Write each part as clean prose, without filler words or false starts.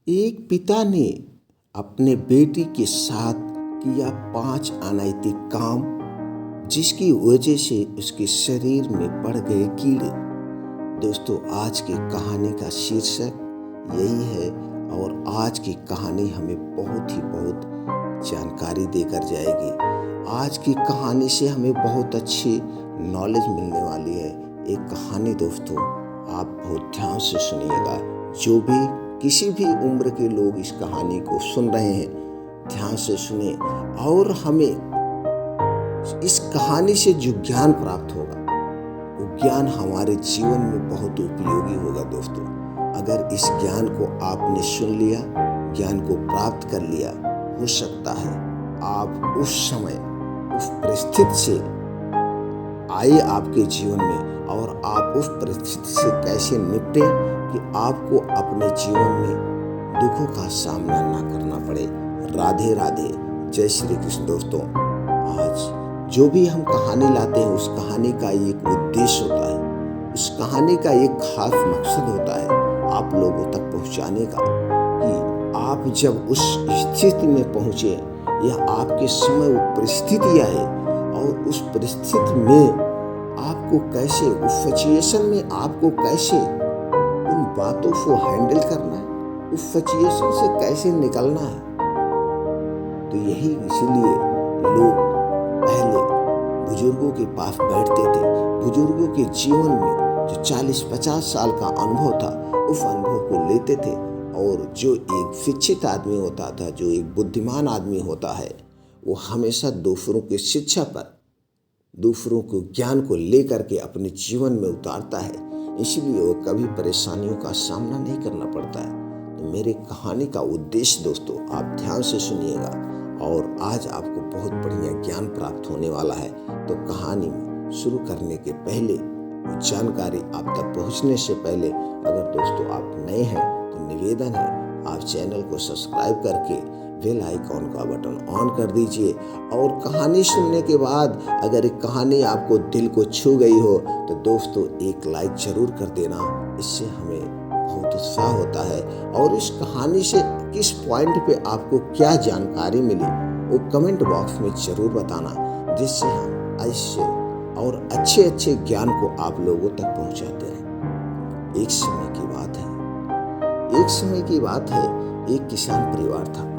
एक पिता ने अपने बेटी के साथ किया 5 अनैतिक काम, जिसकी वजह से उसके शरीर में पड़ गए कीड़े। दोस्तों, आज की कहानी का शीर्षक यही है और आज की कहानी हमें बहुत जानकारी देकर जाएगी। आज की कहानी से हमें बहुत अच्छी नॉलेज मिलने वाली है। एक कहानी दोस्तों, आप बहुत ध्यान से सुनिएगा। जो भी किसी भी उम्र के लोग इस कहानी को सुन रहे हैं, ध्यान से सुने और हमें इस कहानी से जो ज्ञान प्राप्त होगा वो ज्ञान हमारे जीवन में बहुत उपयोगी होगा। दोस्तों, अगर इस ज्ञान को आपने सुन लिया, ज्ञान को प्राप्त कर लिया, हो सकता है आप उस समय उस परिस्थिति से आए आपके जीवन में और आप उस परिस्थिति से कैसे निपटे कि आपको अपने जीवन में दुखों का सामना ना करना पड़े। राधे राधे, जय श्री कृष्ण। दोस्तों, आज जो भी हम कहानी लाते हैं उस कहानी का एक उद्देश्य होता है, उस कहानी का एक खास मकसद होता है आप लोगों तक पहुंचाने का, कि आप जब उस स्थिति में पहुंचे या आपके समय वो परिस्थिति आए और उस परिस्थिति में आपको कैसे, उस सिचुएशन में आपको कैसे उन बातों को हैंडल करना है, उस सिचुएशन से कैसे निकलना है। तो यही इसीलिए लोग पहले बुजुर्गों के पास बैठते थे। बुजुर्गों के जीवन में जो 40-50 साल का अनुभव था, उस अनुभव को लेते थे और जो एक शिक्षित आदमी होता था, जो एक बुद्धिमान आदमी होता है, वो हमेशा दूसरों की शिक्षा पर, दूसरों को ज्ञान को लेकर के अपने जीवन में उतारता है। इसलिए वो कभी परेशानियों का सामना नहीं करना पड़ता है। तो मेरे कहानी का उद्देश्य दोस्तों, आप ध्यान से सुनिएगा और आज आपको बहुत बढ़िया ज्ञान प्राप्त होने वाला है। तो कहानी में शुरू करने के पहले, जानकारी आप तक पहुंचने से पहले, अगर दोस्तों आप नए हैं तो निवेदन है आप चैनल को सब्सक्राइब करके बेल आइकॉन का बटन ऑन कर दीजिए। और कहानी सुनने के बाद अगर एक कहानी आपको दिल को छू गई हो तो दोस्तों एक लाइक जरूर कर देना। इससे हमें बहुत उत्साह होता है। और इस कहानी से किस पॉइंट पे आपको क्या जानकारी मिली वो कमेंट बॉक्स में जरूर बताना, जिससे हम ऐसे और अच्छे ज्ञान को आप लोगों तक पहुंचाते हैं। एक समय की बात है, एक किसान परिवार था।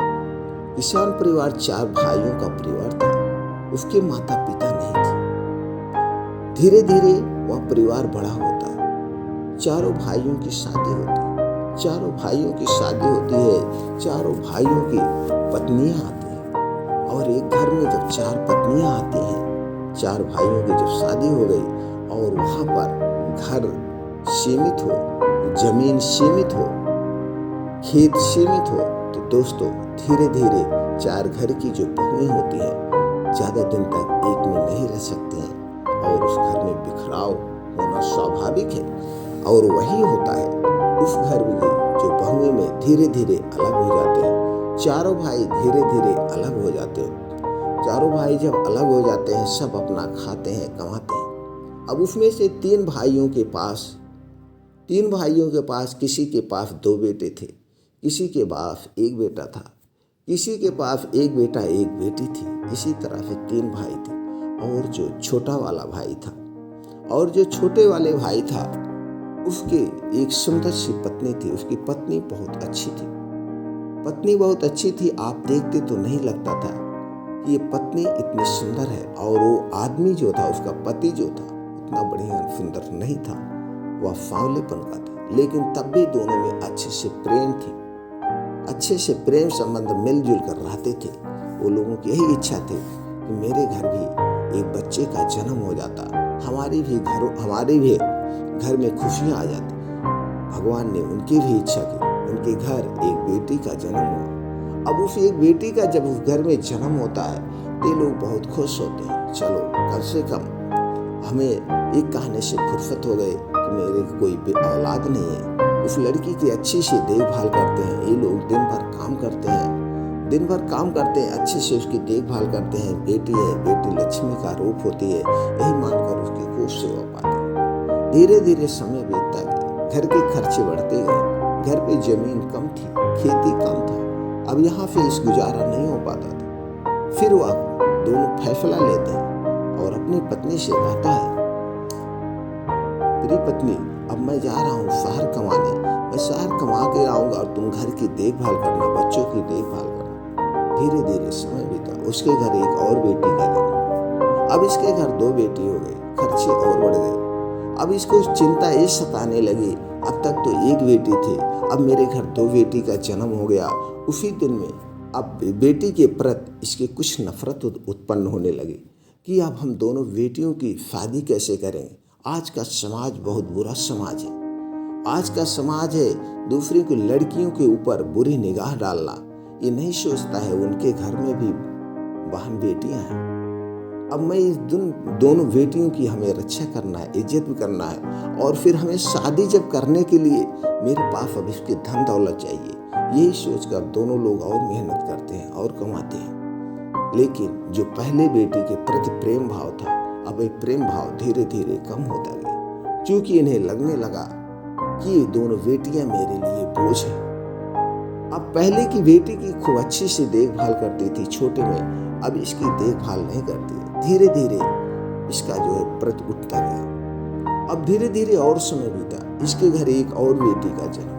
किसान परिवार 4 भाइयों का परिवार था। उसके माता पिता नहीं थे। धीरे धीरे वह परिवार बड़ा होता है। 4 भाइयों की शादी होती है। 4 भाइयों की शादी होती है। 4 भाइयों की पत्नियां आती हैं। और एक घर में जब 4 पत्नियां आती हैं, 4 भाइयों की जब शादी हो गई और वहां पर घर सीमित हो, जमीन सीमित हो, खेत सीमित हो, तो दोस्तों धीरे धीरे 4 घर की जो बहुएं होती हैं ज्यादा दिन तक एक में नहीं रह सकती हैं और उस घर में बिखराव होना स्वाभाविक है। और वही होता है, उस घर में जो बहुएं में धीरे धीरे अलग हो जाते हैं। 4 भाई धीरे धीरे अलग हो जाते हैं। 4 भाई जब अलग हो जाते हैं, सब अपना खाते हैं, कमाते हैं। अब उसमें से 3 भाइयों के पास किसी के पास 2 बेटे थे, किसी के पास 1 बेटा था, किसी के पास 1 बेटा 1 बेटी थी। इसी तरह से 3 भाई थे। और जो छोटा वाला भाई था, और जो छोटे वाले भाई था, उसके एक सुंदर सी पत्नी थी। उसकी पत्नी बहुत अच्छी थी। आप देखते तो नहीं लगता था कि ये पत्नी इतनी सुंदर है। और वो आदमी जो था, उसका पति जो था, उतना बढ़िया सुंदर नहीं था, वह सांवलेपन का था। लेकिन तब भी दोनों में अच्छे से प्रेम संबंध मिलजुल कर रहते थे। वो लोगों की यही इच्छा थी कि मेरे घर भी एक बच्चे का जन्म हो जाता, हमारे भी घर में खुशियां आ जाती। भगवान ने उनकी भी इच्छा की, उनके घर एक बेटी का जन्म हुआ। अब उस एक बेटी का जब उस घर में जन्म होता है तो लोग बहुत खुश होते हैं। चलो, कम से कम हमें एक कहने से फुर्सत हो गए कि मेरे कोई औलाद नहीं है। उस लड़की की अच्छी से देखभाल करते हैं। ये लोग दिन भर काम करते हैं, अच्छे से उसकी देखभाल करते हैं। बेटी है, बेटी लक्ष्मी का रूप होती है, यही मानकर उसकी खूब सेवा पाते हैं। धीरे धीरे समय बीतता गया, घर के खर्चे बढ़ते गए। घर पे जमीन कम थी, खेती अब यहाँ पे इस गुजारा नहीं हो पाता था। फिर वह दोनों फैसला लेते हैं और अपनी पत्नी से कहता है, प्रिय पत्नी, अब मैं जा रहा हूँ शहर कमाने। मैं शहर कमा के आऊँगा और तुम घर की देखभाल करना, बच्चों की देखभाल करना। धीरे धीरे समय बीता। उसके घर एक और बेटी का जन्म। अब इसके घर 2 बेटी हो गए, खर्चे और बढ़ गए। अब इसको चिंता ये सताने लगी, अब तक तो एक बेटी थी, अब मेरे घर 2 बेटी का जन्म हो गया। उसी दिन में अब बेटी के प्रति इसकी कुछ नफरत उत्पन्न होने लगी कि अब हम दोनों बेटियों की शादी कैसे करें। आज का समाज बहुत बुरा समाज है। आज का समाज है दूसरे की लड़कियों के ऊपर बुरी निगाह डालना। ये नहीं सोचता है उनके घर में भी बहन बेटियां हैं। अब मैं इस दोनों बेटियों की हमें रक्षा करना है, इज्जत भी करना है, और फिर हमें शादी जब करने के लिए मेरे पास अब इसके धन दौलत चाहिए। यही सोचकर दोनों लोग और मेहनत करते हैं और कमाते हैं। लेकिन जो पहले बेटी के प्रति प्रेम भाव था, अब ये प्रेम भाव धीरे धीरे कम होता गया, क्योंकि इन्हें लगने लगा कि ये दोनों बेटियां मेरे लिए बोझ हैं। अब पहले की बेटी की खूब अच्छी से देखभाल करती थी छोटे में, अब इसकी देखभाल नहीं करती। धीरे धीरे इसका जो है प्रति उठता गया। अब धीरे धीरे और समय बीता। इसके घर एक और बेटी का जन्म।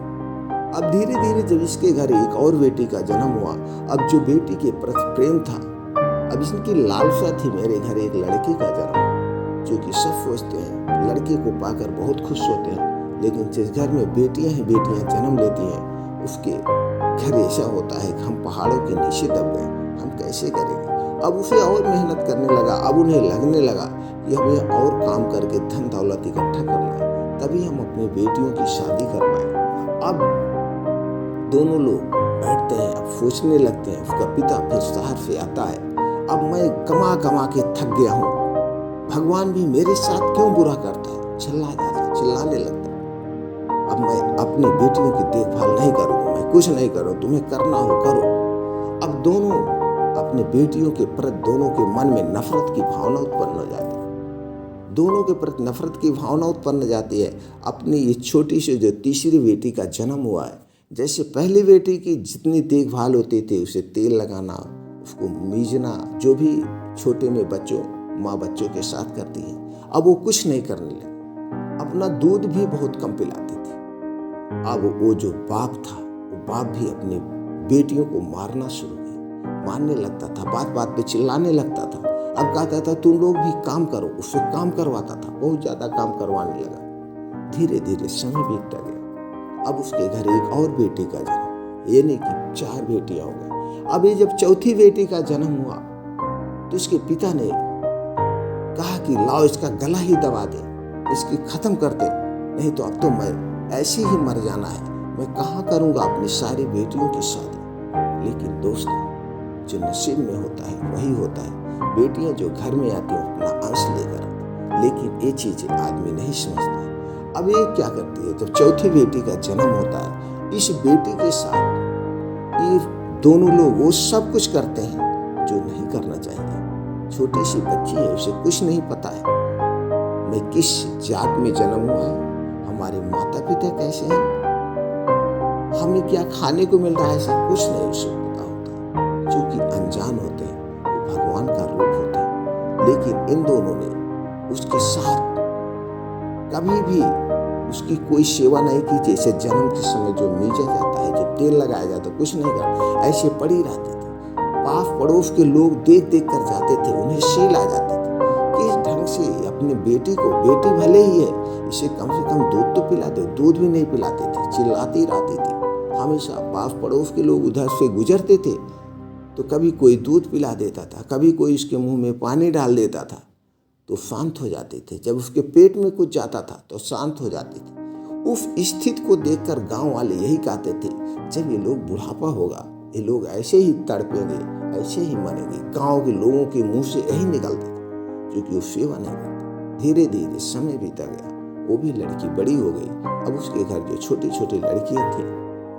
अब धीरे धीरे जब इसके घर एक और बेटी का जन्म हुआ, अब जो बेटी के प्रति प्रेम था, अब इसकी लालसा थी मेरे घर एक लड़के का जन्म। जो कि सब सोचते हैं लड़के को पाकर बहुत खुश होते हैं, लेकिन जिस घर में बेटियां ही बेटियां जन्म लेती हैं, उसके घर ऐसा होता है कि हम पहाड़ों के नीचे दब गए, हम कैसे करेंगे। अब उसे और मेहनत करने लगा। अब उन्हें लगने लगा कि हमें और काम करके धन दौलत इकट्ठा करना है, तभी हम अपनी बेटियों की शादी कर पाए। अब दोनों लोग बैठते हैं, अब सोचने लगते हैं। उसका पिता फिर शहर से आता है, अब मैं कमा कमा के थक गया हूँ, भगवान भी मेरे साथ क्यों बुरा करता है। चिल्लाने लगता है, अब मैं अपनी बेटियों की देखभाल नहीं करूँगा, मैं कुछ नहीं करूँ, तुम्हें करना हो करो। अब दोनों अपने बेटियों के प्रति दोनों के मन में नफरत की भावना उत्पन्न हो जाती है। दोनों के प्रति नफरत की भावना उत्पन्न हो जाती है। अपनी ये छोटी सी जो तीसरी बेटी का जन्म हुआ है, जैसे पहली बेटी की जितनी देखभाल होती थी, उसे तेल लगाना, उसको मीजना, जो भी छोटे में माँ बच्चों के साथ करती है, अब वो कुछ नहीं करने लगी। अपना दूध भी बहुत कम पिलाती थी। अब वो जो बाप था, वो बाप भी अपनी बेटियों को मारना शुरू किया, मारने लगता था, बात बात पे चिल्लाने लगता था। अब कहता था तुम लोग भी काम करो, उससे काम करवाता था, बहुत ज्यादा काम करवाने लगा। धीरे धीरे समय बीतता गया। अब उसके घर एक और बेटी का जन्म, यानी कि 4 बेटियां हो गई। अब ये जब चौथी बेटी का जन्म हुआ, तो उसके पिता ने कहा कि लाओ इसका गला ही दबा दे, इसकी खत्म कर दे, नहीं तो अब तो मैं ऐसे ही मर जाना है। मैं कहाँ करूँगा अपनी सारी बेटियों की शादी। लेकिन दोस्तों, जो नसीब में होता है वही होता है। बेटियां जो घर में आती हैं अपना अंश लेकर आती, लेकिन ये चीजें आदमी नहीं समझता। अब ये क्या करती है, जब चौथी बेटी का जन्म होता है, इस बेटी के साथ ये दोनों लोग वो सब कुछ करते हैं जो नहीं करना चाहिए। छोटी सी बच्ची है, उसे कुछ नहीं पता है मैं किस जात में जन्म हुआ है, हमारे माता पिता कैसे हैं, हमें क्या खाने को मिल रहा है, सब कुछ नहीं उसे पता होता। क्योंकि अनजान होते हैं, वो भगवान का रूप होते हैं। लेकिन इन दोनों ने उसके साथ कभी भी उसकी कोई सेवा नहीं की। जैसे जन्म के समय जो मीजा जाता है, जो तेल लगाया जाता है, कुछ नहीं करता, ऐसे पड़ी रहती थी। पास पड़ोस के लोग देख देख कर जाते थे, उन्हें शील आ जाती थी। किस ढंग से अपनी बेटी को, बेटी भले ही है, इसे कम से कम दूध तो पिलाते, दूध भी नहीं पिलाते थे, चिल्लाती रहती थी। हमेशा पास पड़ोस के लोग उधर से गुजरते थे तो कभी कोई दूध पिला देता था, कभी कोई उसके मुंह में पानी डाल देता था तो शांत हो जाते थे। जब उसके पेट में कुछ जाता था तो शांत हो जाती थी। उस स्थिति को देखकर गांव वाले यही कहते थे, जब ये लोग बुढ़ापा होगा, ये लोग ऐसे ही तड़पेंगे, ऐसे ही मरेंगे। गांव के लोगों के मुंह से यही निकलता था, क्योंकि वो सेवा नहीं करता। धीरे धीरे समय बीता गया, वो भी लड़की बड़ी हो गई। अब उसके घर जो छोटी छोटी लड़कियां थी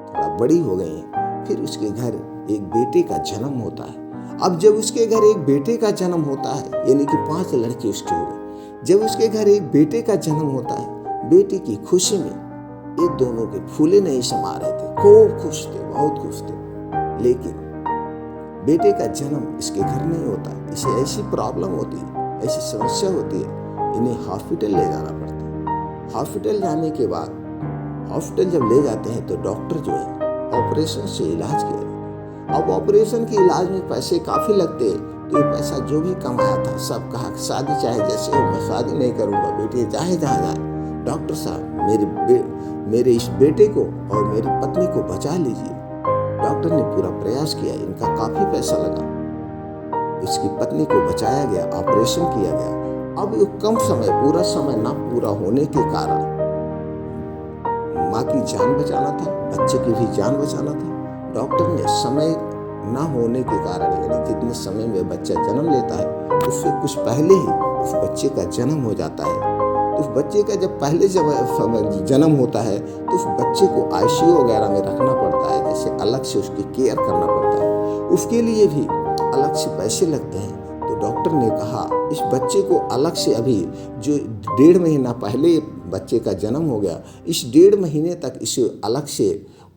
थोड़ा बड़ी हो गई हैं। फिर उसके घर एक बेटे का जन्म होता है। अब जब उसके घर एक बेटे का जन्म होता है, यानी कि 5 लड़के उसके हो गए। जब उसके घर एक बेटे का जन्म होता है, बेटे की खुशी में ये दोनों के फूले नहीं समा रहे थे, खूब खुश थे, बहुत खुश थे। लेकिन बेटे का जन्म इसके घर नहीं होता। इसे ऐसी प्रॉब्लम होती है, ऐसी समस्या होती है, इन्हें हॉस्पिटल ले जाना पड़ता है। हॉस्पिटल जाने के बाद हॉस्पिटल जब ले जाते हैं तो डॉक्टर जो है ऑपरेशन से इलाज किया। अब ऑपरेशन के इलाज में पैसे काफ़ी लगते हैं, तो ये पैसा जो भी कमाया था सब कहा शादी चाहे जैसे हो, मैं शादी नहीं करूँगा, बेटी चाहे जहाँ जाए। डॉक्टर साहब मेरे इस बेटे को और मेरी पत्नी को बचा लीजिए। डॉक्टर ने पूरा प्रयास किया, इनका काफ़ी पैसा लगा, इसकी पत्नी को बचाया गया, ऑपरेशन किया गया। अब कम समय, पूरा समय ना पूरा होने के कारण माँ की जान बचाना था, बच्चे की भी जान बचाना था। डॉक्टर ने समय ना होने के कारण, यानी जितने समय में बच्चा जन्म लेता है उससे कुछ पहले ही उस बच्चे का जन्म हो जाता है। तो उस बच्चे का जब पहले जन्म होता है तो उस बच्चे को आईसीयू वगैरह में रखना पड़ता है, जैसे अलग से उसकी केयर करना पड़ता है, उसके लिए भी अलग से पैसे लगते हैं। तो डॉक्टर ने कहा इस बच्चे को अलग से, अभी जो 1.5 महीना पहले बच्चे का जन्म हो गया, इस 1.5 महीने तक इसे अलग से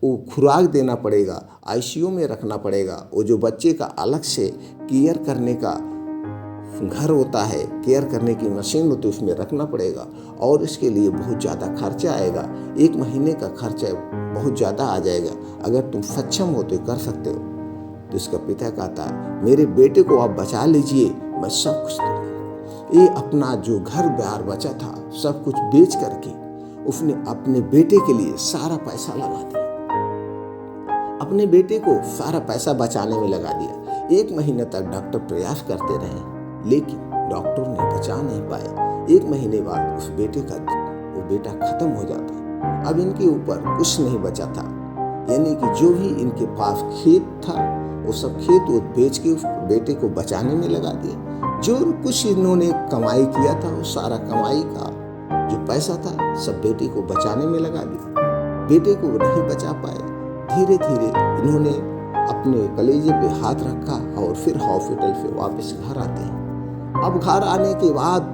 वो खुराक देना पड़ेगा, आईसीयू में रखना पड़ेगा। वो जो बच्चे का अलग से केयर करने का घर होता है, केयर करने की मशीन होती है, उसमें रखना पड़ेगा और इसके लिए बहुत ज़्यादा खर्चा आएगा। 1 महीने का खर्चा बहुत ज़्यादा आ जाएगा। अगर तुम सक्षम हो तो कर सकते हो। तो इसका पिता कहता है मेरे बेटे को आप बचा लीजिए, मैं सब कुछ दूंगा। ये अपना जो घर बार बचा था सब कुछ बेच करके उसने अपने बेटे के लिए सारा पैसा लगा दिया, अपने बेटे को सारा पैसा बचाने में लगा दिया। 1 महीने तक डॉक्टर प्रयास करते रहे लेकिन डॉक्टर ने बचा नहीं पाए। 1 महीने बाद उस बेटे का वो बेटा खत्म हो जाता। अब इनके ऊपर कुछ नहीं बचा था, यानी कि जो भी इनके पास खेत था वो सब खेत वो बेच के उस बेटे को बचाने में लगा दिया। जो कुछ इन्होंने कमाई किया था वो सारा कमाई का जो पैसा था सब बेटे को बचाने में लगा दिया। बेटे को नहीं बचा पाए। धीरे धीरे इन्होंने अपने कलेजे पे हाथ रखा और फिर हॉस्पिटल से वापस घर आते हैं। अब घर आने के बाद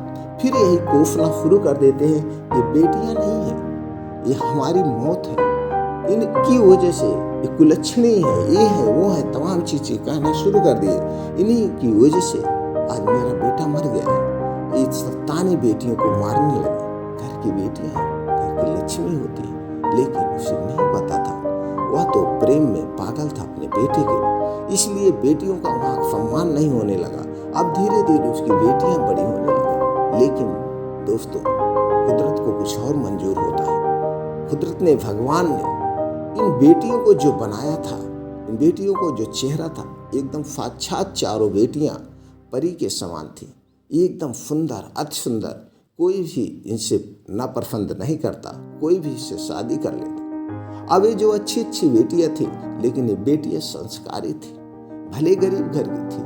फिर यही कोसना शुरू कर देते हैं कि बेटियां नहीं है, ये हमारी मौत है, इनकी वजह से ये कुलक्षणी है, ये है वो है, तमाम चीजें कहना शुरू कर दिए। इन्हीं की वजह से आज मेरा बेटा मर गया है। ये सत्ताने बेटियों को मारने लगे। घर की बेटियां घर की लक्ष्मी होती है, लेकिन उसे नहीं पता था, वह तो प्रेम में पागल था अपने बेटे के, इसलिए बेटियों का वहाँ सम्मान नहीं होने लगा। अब धीरे धीरे उसकी बेटियां बड़ी होने लगी। लेकिन दोस्तों, कुदरत को कुछ और मंजूर होता है। कुदरत ने, भगवान ने इन बेटियों को जो बनाया था, इन बेटियों को जो चेहरा था, एकदम साक्षात चारों बेटियां परी के समान थी, एकदम सुंदर, अति सुंदर। कोई भी इनसे नापसंद नहीं करता, कोई भी इससे शादी कर लेता। अब ये जो अच्छी अच्छी बेटियां थी, लेकिन ये बेटियां संस्कारी थी, भले गरीब घर की थी,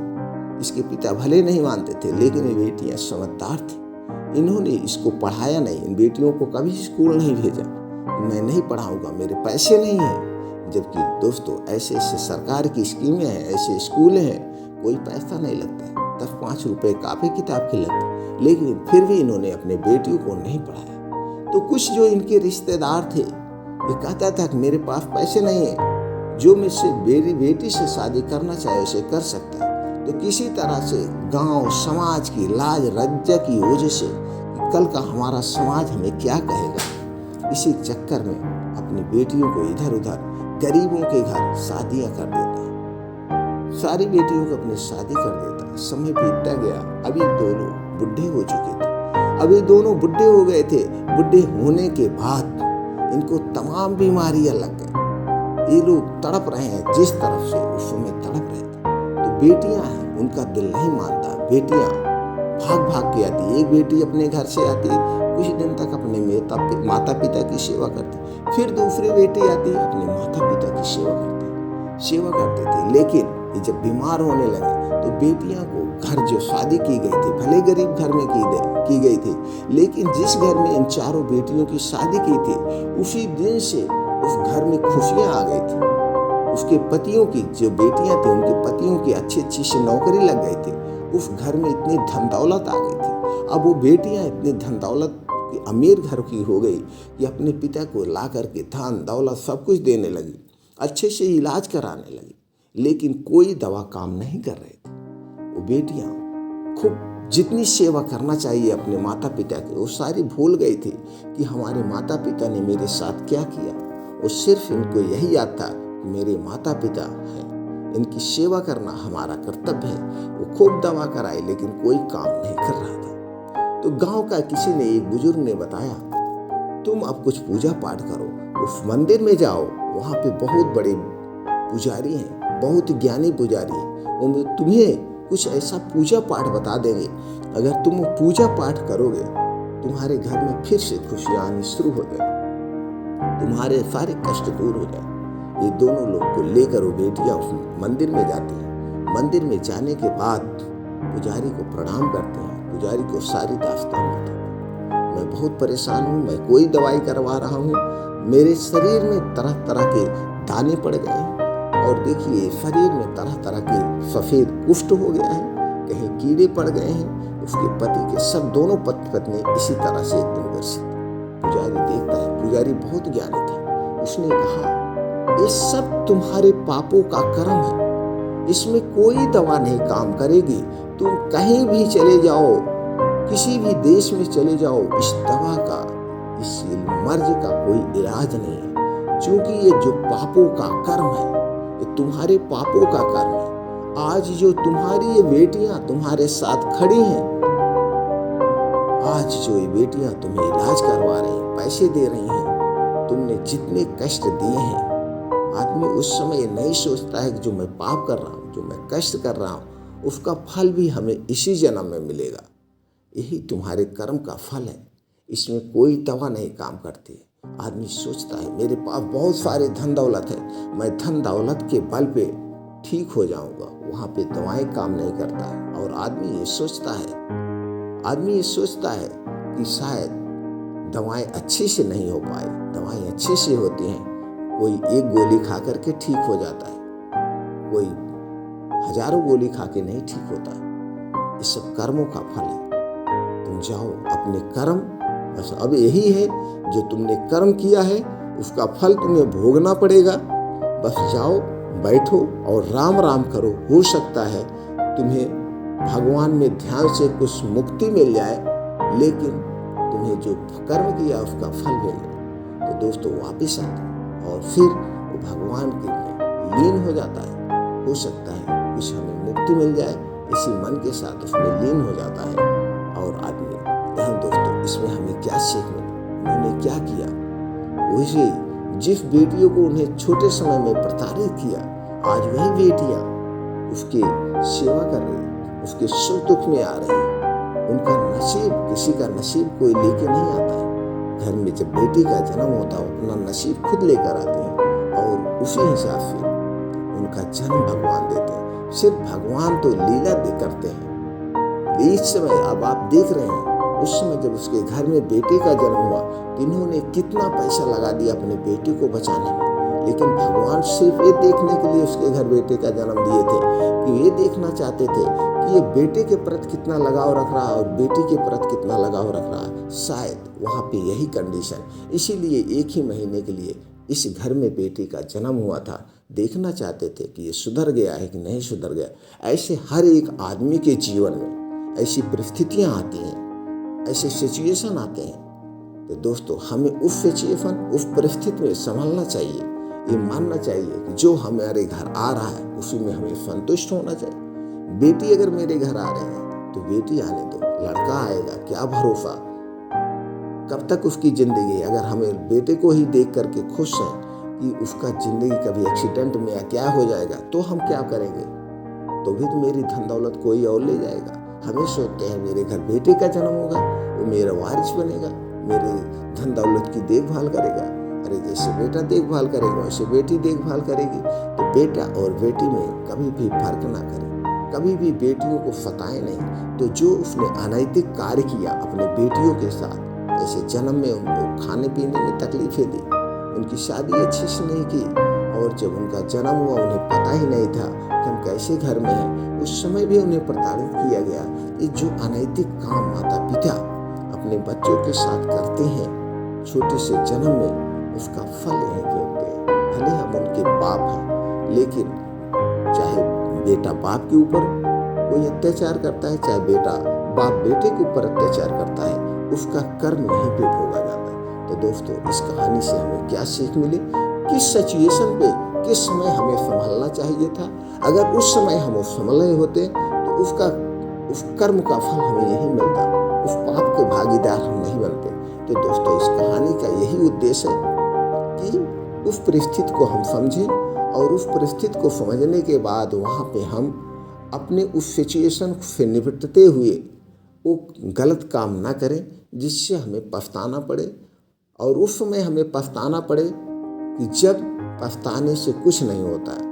इसके पिता भले नहीं मानते थे, लेकिन ये बेटियां समझदार थी। इन्होंने इसको पढ़ाया नहीं, इन बेटियों को कभी स्कूल नहीं भेजा, मैं नहीं पढ़ाऊंगा, मेरे पैसे नहीं हैं। जबकि दोस्तों ऐसे ऐसे सरकार की स्कीमें हैं, ऐसे स्कूल हैं, कोई पैसा नहीं लगता है, 10-5 रुपए कापी किताब के लगते, लेकिन फिर भी इन्होंने अपने बेटियों को नहीं पढ़ाया। तो कुछ जो इनके रिश्तेदार थे, ये कहता था कि मेरे पास पैसे नहीं है, जो मुझसे मेरी बेटी से शादी करना चाहे उसे कर सकता है। तो किसी तरह से गांव समाज की लाज लज्जा की वजह से कल का हमारा समाज हमें क्या कहेगा, इसी चक्कर में अपनी बेटियों को इधर उधर गरीबों के घर शादियां कर देता है, सारी बेटियों को अपनी शादी कर देता है। समय बीतता गया, अभी दोनों बुढ़े हो चुके थे। अभी दोनों बुढ़े हो गए थे। बुढ़े होने के बाद इनको तमाम बीमारियां लग गई। ये लोग तड़प रहे हैं जिस तरफ से उस समय तड़प रहे थे। तो बेटियां हैं, उनका दिल नहीं मानता। बेटियां भाग भाग के आती। एक बेटी अपने घर से आती, कुछ दिन तक अपने माता पिता की सेवा करती, फिर दूसरी बेटी आती, अपने माता पिता की सेवा करते थे। लेकिन ये जब बीमार होने लगे तो बेटियां को घर जो शादी की गई थी, भले गरीब घर में की गई थी, लेकिन जिस घर में इन चारों बेटियों की शादी की थी, उसी दिन से उस घर में खुशियां आ गई थी। उसके पतियों की जो बेटियां थी, उनके पतियों की अच्छी अच्छी सी नौकरी लग गई थी। उस घर में इतनी धन दौलत आ गई थी। अब वो बेटियां इतनी धन दौलत की अमीर घर की हो गई कि अपने पिता को ला करके धन दौलत सब कुछ देने लगी, अच्छे से इलाज कराने लगी। लेकिन कोई दवा काम नहीं कर रहे थे। वो बेटियां खूब जितनी सेवा करना चाहिए अपने माता पिता की, वो सारी भूल गई थी कि हमारे माता पिता ने मेरे साथ क्या किया। वो सिर्फ इनको यही याद था कि मेरे माता पिता हैं, इनकी सेवा करना हमारा कर्तव्य है। वो खूब दवा कराई लेकिन कोई काम नहीं कर रहा था। तो गांव का किसी ने, एक बुजुर्ग ने बताया, तुम अब कुछ पूजा पाठ करो, उस मंदिर में जाओ, वहाँ पे बहुत बड़े पुजारी हैं, बहुत ज्ञानी पुजारी हैं, वो तुम्हें कुछ ऐसा पूजा पाठ बता देंगे। अगर तुम वो पूजा पाठ करोगे, तुम्हारे घर में फिर से खुशियाँ आनी शुरू हो जाए, तुम्हारे सारे कष्ट दूर हो जाए। ये दोनों लोग को लेकर वो बेटियां उस मंदिर में जाती हैं। मंदिर में जाने के बाद पुजारी को प्रणाम करते हैं। पुजारी को सारी दास्तान बताते हैं, मैं बहुत परेशान हूँ, मैं कोई दवाई करवा रहा हूँ, मेरे शरीर में तरह तरह के दाने पड़ गए हैं, और देखिए शरीर में तरह तरह के सफेद कुष्ठ हो गया है, कहीं कीड़े पड़ गए हैं। उसके पति के सब दोनों पति पत्नी इसी तरह से एकदम ग्रसित। पुजारी देखता है, पुजारी बहुत ज्ञानी था, उसने कहा ये सब तुम्हारे पापों का कर्म है, इसमें कोई दवा नहीं काम करेगी। तुम कहीं भी चले जाओ, किसी भी देश में चले जाओ, इस दवा का, इस मर्ज का कोई इलाज नहीं है, क्योंकि ये जो पापों का कर्म है, ये तुम्हारे पापों का कर्म है। आज जो तुम्हारी ये बेटियां तुम्हारे साथ खड़ी हैं, आज जो ये बेटियां तुम्हें इलाज करवा रही हैं, पैसे दे रही हैं, तुमने जितने कष्ट दिए हैं, आदमी उस समय नहीं सोचता है कि जो मैं पाप कर रहा हूँ, जो मैं कष्ट कर रहा हूँ, उसका फल भी हमें इसी जन्म में मिलेगा। यही तुम्हारे कर्म का फल है, इसमें कोई दवा नहीं काम करती। आदमी सोचता है मेरे पास बहुत सारे धन दौलत है, मैं धन दौलत के बल पे ठीक हो जाऊंगा, वहाँ पे दवाएं काम नहीं करता है। और आदमी ये सोचता है कि शायद दवाएं अच्छे से नहीं हो पाए, दवाएं अच्छे से होती हैं, कोई एक गोली खा करके ठीक हो जाता है, कोई हजारों गोली खा के नहीं ठीक होता। ये सब कर्मों का फल है। तुम जाओ अपने कर्म, बस अब यही है, जो तुमने कर्म किया है उसका फल तुम्हें भोगना पड़ेगा। बस जाओ, बैठो और राम राम करो, हो सकता है तुम्हें भगवान में ध्यान से कुछ मुक्ति मिल जाए, लेकिन तुम्हें जो कर्म किया उसका फल मिले। तो दोस्तों वापिस आते और फिर वो भगवान के में लीन हो जाता है। हो सकता है कुछ हमें मुक्ति मिल जाए, इसी मन के साथ उसमें लीन हो जाता है। और आदमी यहाँ दोस्तों, इसमें हमें क्या सीख मिली, उन्होंने क्या किया, वैसे जिस बेटियों को उन्हें छोटे समय में प्रताड़ित किया, आज वही बेटियां उसके सेवा कर रही, उसके सुख दुख में आ रही हैं। उनका नसीब, किसी का नसीब कोई लेके नहीं आता है। घर में जब बेटी का जन्म होता है, अपना नसीब खुद लेकर आते हैं और उसी हिसाब से उनका जन्म भगवान देते हैं। सिर्फ भगवान तो लीला करते हैं। इस समय अब आप देख रहे हैं, उस समय जब उसके घर में बेटे का जन्म हुआ, इन्होंने कितना पैसा लगा दिया अपने बेटे को बचाने में, लेकिन भगवान सिर्फ ये देखने के लिए उसके घर बेटे का जन्म दिए थे कि ये देखना चाहते थे कि ये बेटे के प्रति कितना लगाव रख रहा है और बेटी के प्रति कितना लगाव रख रहा है। शायद वहाँ पे यही कंडीशन, इसीलिए एक ही महीने के लिए इस घर में बेटी का जन्म हुआ था। देखना चाहते थे कि ये सुधर गया है कि नहीं सुधर गया। ऐसे हर एक आदमी के जीवन में ऐसी परिस्थितियाँ आती हैं, ऐसे सिचुएशन आते हैं। तो दोस्तों हमें उस सिचुएशन, उस परिस्थिति में संभलना चाहिए, ये मानना चाहिए कि जो हमारे घर आ रहा है उसी में हमें संतुष्ट होना चाहिए। बेटी अगर मेरे घर आ रही है तो बेटी आने दो, लड़का आएगा क्या भरोसा कब तक उसकी जिंदगी। अगर हमें बेटे को ही देख करके खुश हैं कि उसका जिंदगी कभी एक्सीडेंट में या क्या हो जाएगा तो हम क्या करेंगे, तो भी तो मेरी धन दौलत कोई और ले जाएगा। हमें सोचते हैं मेरे घर बेटे का जन्म होगा, वो मेरा वारिस बनेगा, मेरे धन दौलत की देखभाल करेगा। अरे जैसे बेटा देखभाल करेगा वैसे बेटी देखभाल करेगी। तो बेटा और बेटी में कभी भी फर्क ना करें, कभी भी बेटियों को सताएं नहीं। तो जो उसने अनैतिक कार्य किया अपने बेटियों के साथ, जैसे जन्म में उनको खाने पीने में तकलीफें दी, उनकी शादी अच्छे से नहीं की, और जब उनका जन्म हुआ उन्हें पता ही नहीं था कि हम कैसे घर में हैं, उस समय भी उन्हें प्रताड़ित किया गया। ये जो अनैतिक काम माता पिता अपने बच्चों के साथ करते हैं छोटे से जन्म में, उसका फल यहीं पे होते हैं। भले हम उनके बाप हैं, लेकिन चाहे बेटा बाप के ऊपर कोई अत्याचार करता है, चाहे बेटा बाप बेटे के ऊपर अत्याचार करता है, उसका कर्म वहीं पे भोगा जाता है। तो दोस्तों, इस कहानी से हमें क्या सीख मिली? किस सिचुएशन पे किस समय हमें संभलना चाहिए था। अगर उस समय हम संभले होते तो उस कर्म का फल हमें यही मिलता, उस पाप के भागीदार हम नहीं बनते। तो दोस्तों, इस कहानी का यही उद्देश्य है कि उस परिस्थिति को हम समझें और उस परिस्थिति को समझने के बाद वहाँ पे हम अपने उस सिचुएशन से निपटते हुए वो गलत काम ना करें जिससे हमें पछताना पड़े। और उस समय हमें पछताना पड़े कि जब पछताने से कुछ नहीं होता है।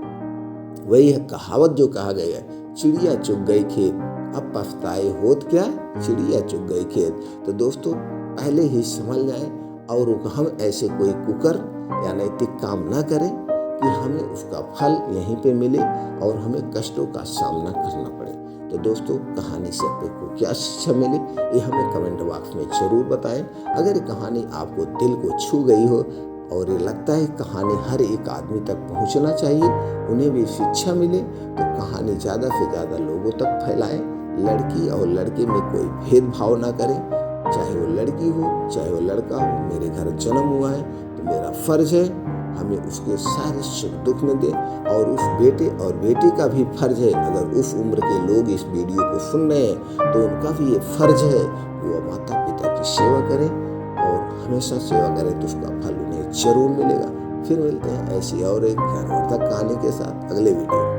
वही है कहावत जो कहा गया है, चिड़िया चुग गई खेत, अब पछताए होत क्या, चिड़िया चुग गई खेत। तो दोस्तों, पहले ही समझ जाए और हम ऐसे कोई कुकर्म या नैतिक काम ना करें कि हमें उसका फल यहीं पे मिले और हमें कष्टों का सामना करना पड़े। तो दोस्तों, कहानी से आपको क्या शिक्षा मिली ये हमें कमेंट बॉक्स में ज़रूर बताएं। अगर ये कहानी आपको दिल को छू गई हो और ये लगता है कहानी हर एक आदमी तक पहुंचना चाहिए, उन्हें भी शिक्षा मिले, तो कहानी ज़्यादा से ज़्यादा लोगों तक फैलाएं। लड़की और लड़के में कोई भेदभाव ना करें, चाहे वो लड़की हो चाहे वो लड़का हो। मेरे घर जन्म हुआ है तो मेरा फर्ज है हमें उसके सारे सुख दुख में दें, और उस बेटे और बेटी का भी फर्ज है, अगर उस उम्र के लोग इस वीडियो को सुन रहे हैं तो उनका भी ये फर्ज है कि वो माता पिता की सेवा करें, और हमेशा सेवा करें तो उसका फल उन्हें जरूर मिलेगा। फिर मिलते हैं ऐसी और एक ज्ञानवर्धक कहानी के साथ अगले वीडियो में।